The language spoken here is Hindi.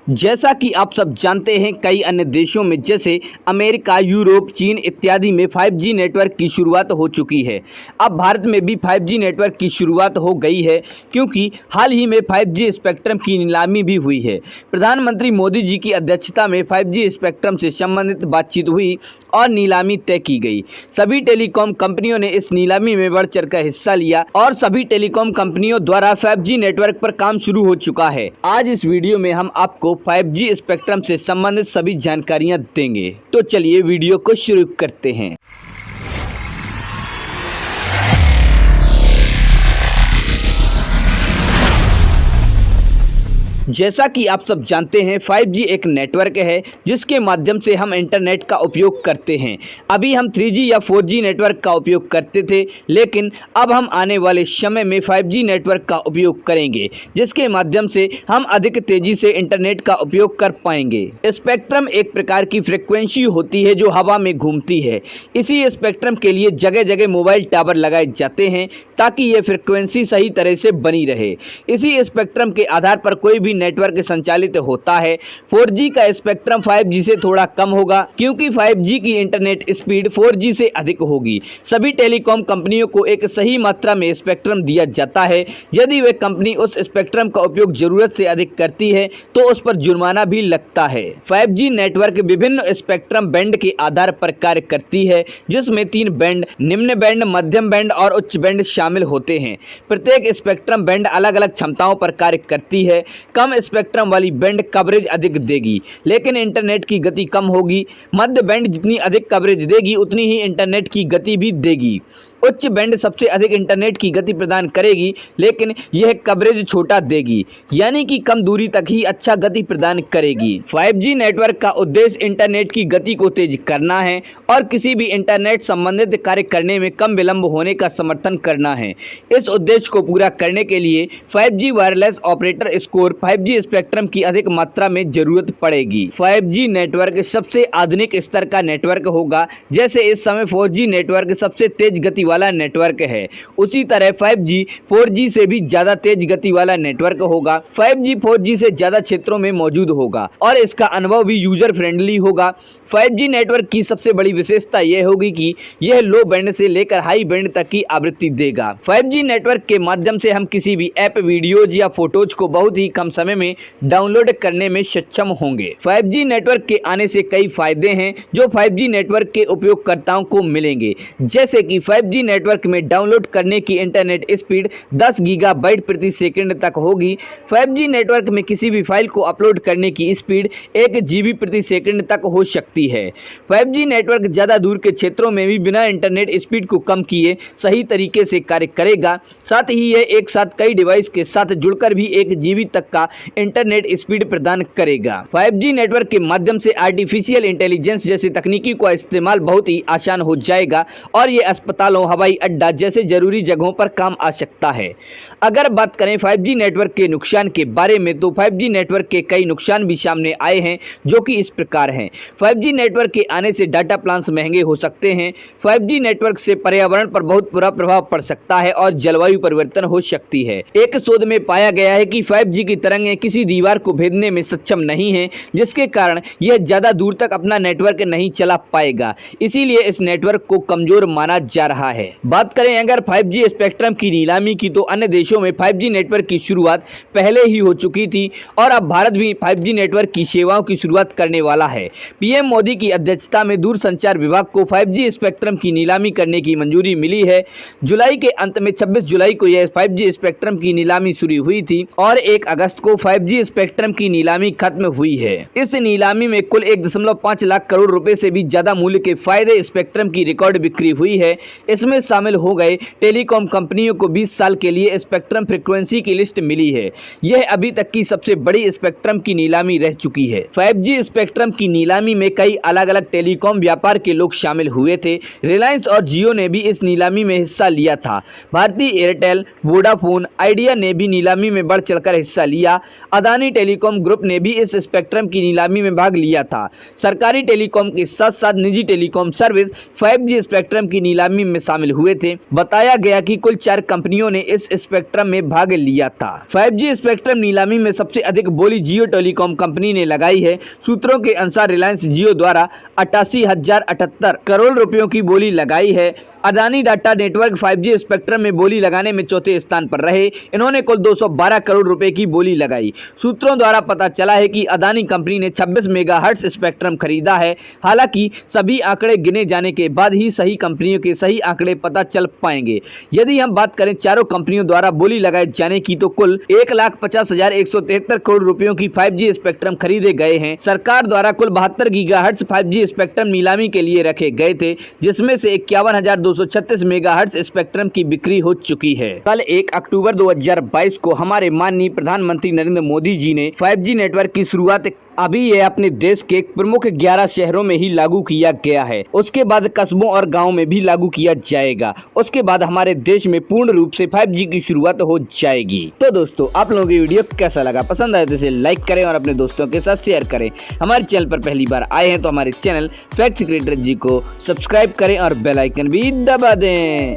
जैसा कि आप सब जानते हैं, कई अन्य देशों में जैसे अमेरिका, यूरोप, चीन इत्यादि में 5G नेटवर्क की शुरुआत हो चुकी है। अब भारत में भी 5G नेटवर्क की शुरुआत हो गई है, क्योंकि हाल ही में 5G स्पेक्ट्रम की नीलामी भी हुई है। प्रधानमंत्री मोदी जी की अध्यक्षता में 5G स्पेक्ट्रम से संबंधित बातचीत हुई और नीलामी तय की गई। सभी टेलीकॉम कंपनियों ने इस नीलामी में बढ़ चढ़कर हिस्सा लिया और सभी टेलीकॉम कंपनियों द्वारा 5G नेटवर्क पर काम शुरू हो चुका है। आज इस वीडियो में हम आपको 5G स्पेक्ट्रम से संबंधित सभी जानकारियां देंगे। तो चलिए वीडियो को शुरू करते हैं। जैसा कि आप सब जानते हैं, 5G एक नेटवर्क है जिसके माध्यम से हम इंटरनेट का उपयोग करते हैं। अभी हम 3G या 4G नेटवर्क का उपयोग करते थे, लेकिन अब हम आने वाले समय में 5G नेटवर्क का उपयोग करेंगे, जिसके माध्यम से हम अधिक तेजी से इंटरनेट का उपयोग कर पाएंगे। स्पेक्ट्रम एक प्रकार की फ्रिक्वेंसी होती है जो हवा में घूमती है। इसी स्पेक्ट्रम के लिए जगह जगह मोबाइल टावर लगाए जाते हैं ताकि ये फ्रिक्वेंसी सही तरह से बनी रहे। इसी स्पेक्ट्रम के आधार पर कोई भी नेटवर्क संचालित होता है। 4G का स्पेक्ट्रम 5G से थोड़ा कम होगा, क्योंकि 5G की इंटरनेट स्पीड 4G से अधिक होगी। सभी टेलीकॉम कंपनियों को एक सही मात्रा में स्पेक्ट्रम दिया जाता है। यदि वे कंपनी उस स्पेक्ट्रम का उपयोग जरूरत से अधिक करती है तो उस पर जुर्माना भी लगता है। 5G नेटवर्क विभिन्न स्पेक्ट्रम बैंड के आधार पर कार्य करती है, जिसमें 3 बैंड, निम्न बैंड, मध्यम बैंड और उच्च बैंड शामिल होते हैं। प्रत्येक स्पेक्ट्रम बैंड अलग अलग क्षमताओं पर कार्य करती है। कम स्पेक्ट्रम वाली बैंड कवरेज अधिक देगी, लेकिन इंटरनेट की गति कम होगी। मध्य बैंड जितनी अधिक कवरेज देगी उतनी ही इंटरनेट की गति भी देगी। उच्च बैंड सबसे अधिक इंटरनेट की गति प्रदान करेगी, लेकिन यह कवरेज छोटा देगी, यानी कि कम दूरी तक ही अच्छा गति प्रदान करेगी। 5G नेटवर्क का उद्देश्य इंटरनेट की गति को तेज करना है और किसी भी इंटरनेट संबंधित कार्य करने में कम विलंब होने का समर्थन करना है। इस उद्देश्य को पूरा करने के लिए 5G wireless operator score 5G spectrum की अधिक मात्रा में जरूरत पड़ेगी। 5G नेटवर्क सबसे आधुनिक स्तर का नेटवर्क होगा। जैसे इस समय 4G नेटवर्क सबसे तेज गति वाला नेटवर्क है, उसी तरह 5G 4G से भी ज्यादा तेज गति वाला नेटवर्क होगा। 5G 4G से ज्यादा क्षेत्रों में मौजूद होगा और इसका अनुभव भी यूजर फ्रेंडली होगा। 5G नेटवर्क की सबसे बड़ी विशेषता यह होगी कि यह लो बैंड से लेकर हाई बैंड तक की आवृत्ति देगा। 5G नेटवर्क के माध्यम से हम किसी भी ऐप, वीडियोज या फोटोज को बहुत ही कम समय में डाउनलोड करने में सक्षम होंगे। 5G नेटवर्क के आने से कई फायदे हैं जो 5G नेटवर्क के उपयोगकर्ताओं को मिलेंगे, जैसे कि 5G नेटवर्क में डाउनलोड करने की इंटरनेट स्पीड 10 गीगाबाइट प्रति सेकंड तक होगी। 5G नेटवर्क में किसी भी फाइल को अपलोड करने की स्पीड 1 GB प्रति सेकंड तक हो सकती है। 5G नेटवर्क ज़्यादा दूर के क्षेत्रों में भी बिना इंटरनेट स्पीड को कम किए सही तरीके से कार्य करेगा। साथ ही यह एक साथ कई डिवाइस के साथ जुड़कर भी 1 GB तक का इंटरनेट स्पीड प्रदान करेगा। 5G नेटवर्क के माध्यम से आर्टिफिशियल इंटेलिजेंस जैसी तकनीकी का इस्तेमाल बहुत ही आसान हो जाएगा और ये अस्पतालों, हवाई अड्डा जैसे जरूरी जगहों पर काम आ सकता है। अगर बात करें 5G नेटवर्क के नुकसान के बारे में, तो 5G नेटवर्क के कई नुकसान भी सामने आए हैं, जो कि इस प्रकार हैं। 5G नेटवर्क के आने से डाटा प्लान्स महंगे हो सकते हैं। 5G नेटवर्क से पर्यावरण पर बहुत बुरा प्रभाव पड़ सकता है और जलवायु परिवर्तन हो सकती है। एक शोध में पाया गया है कि 5G की तरंगें किसी दीवार को भेदने में सक्षम नहीं है, जिसके कारण यह ज्यादा दूर तक अपना नेटवर्क नहीं चला पाएगा। इसीलिए इस नेटवर्क को कमजोर माना जा रहा है। बात करें अगर 5G स्पेक्ट्रम की नीलामी की, तो अन्य देशों में 5G नेटवर्क की शुरुआत पहले ही हो चुकी थी और अब भारत भी 5G नेटवर्क की सेवाओं की शुरुआत करने वाला है। पीएम मोदी की अध्यक्षता में दूरसंचार विभाग को 5G स्पेक्ट्रम की नीलामी करने की मंजूरी मिली है। जुलाई के अंत में 26 जुलाई को यह 5G स्पेक्ट्रम की नीलामी शुरू हुई थी और 1 अगस्त को 5G स्पेक्ट्रम की नीलामी खत्म हुई है। इस नीलामी में कुल 1.5 लाख करोड़ रुपए से भी ज्यादा मूल्य के फायदे स्पेक्ट्रम की रिकॉर्ड बिक्री हुई है। इसमें शामिल हो गए टेलीकॉम कंपनियों को 20 साल के लिए स्पेक्ट्रम फ्रीक्वेंसी की लिस्ट मिली है। यह अभी तक की सबसे बड़ी स्पेक्ट्रम की नीलामी रह चुकी है। 5G स्पेक्ट्रम की नीलामी में कई अलग अलग टेलीकॉम व्यापार के लोग शामिल हुए थे। रिलायंस और जियो ने भी इस नीलामी में हिस्सा लिया था। भारतीय एयरटेल, वोडाफोन, आइडिया ने भी नीलामी में बढ़ चढ़कर हिस्सा लिया। अदानी टेलीकॉम ग्रुप ने भी इस स्पेक्ट्रम की नीलामी में भाग लिया था। सरकारी टेलीकॉम के साथ साथ निजी टेलीकॉम सर्विस 5G स्पेक्ट्रम की नीलामी में शामिल हुए थे। बताया गया कि कुल 4 कंपनियों ने इस स्पेक्ट्रम में भाग लिया था। 5G स्पेक्ट्रम नीलामी में सबसे अधिक बोली जियो टेलीकॉम कंपनी ने लगाई है। सूत्रों के अनुसार रिलायंस जियो द्वारा 88,078 करोड़ रुपयों की बोली लगाई है। Adani data network 5G spectrum में बोली लगाने में चौथे स्थान पर रहे। इन्होंने कुल 212 करोड़ रुपए की बोली लगाई। सूत्रों द्वारा पता चला है कि अदानी कंपनी ने 26 मेगाहर्ट्ज स्पेक्ट्रम खरीदा है। हालांकि सभी आंकड़े गिने जाने के बाद ही सही कंपनियों के सही आंकड़े पता चल पाएंगे। यदि हम बात करें चारों कंपनियों द्वारा बोली लगाए जाने की तो कुल 1,50,173 करोड़ रुपयों की 5G स्पेक्ट्रम खरीदे गए हैं। सरकार द्वारा कुल 72 गीगाहर्ट्ज 5G स्पेक्ट्रम नीलामी के लिए रखे गए थे, जिसमें से 51,236 मेगाहर्ट्ज स्पेक्ट्रम की बिक्री हो चुकी है। कल 1 अक्टूबर 2022 को हमारे माननीय प्रधानमंत्री नरेंद्र मोदी जी ने 5G नेटवर्क की शुरुआत अभी ये अपने देश के प्रमुख 11 शहरों में ही लागू किया गया है। उसके बाद कस्बों और गांवों में भी लागू किया जाएगा। उसके बाद हमारे देश में पूर्ण रूप से 5G की शुरुआत हो जाएगी। तो दोस्तों, आप लोगों की वीडियो कैसा लगा? पसंद आए तो इसे लाइक करें और अपने दोस्तों के साथ शेयर करें। हमारे चैनल पर पहली बार आए हैं तो हमारे चैनल फैक्ट्स क्रिएटर जी को सब्सक्राइब करें और बेल आइकन भी दबा दें।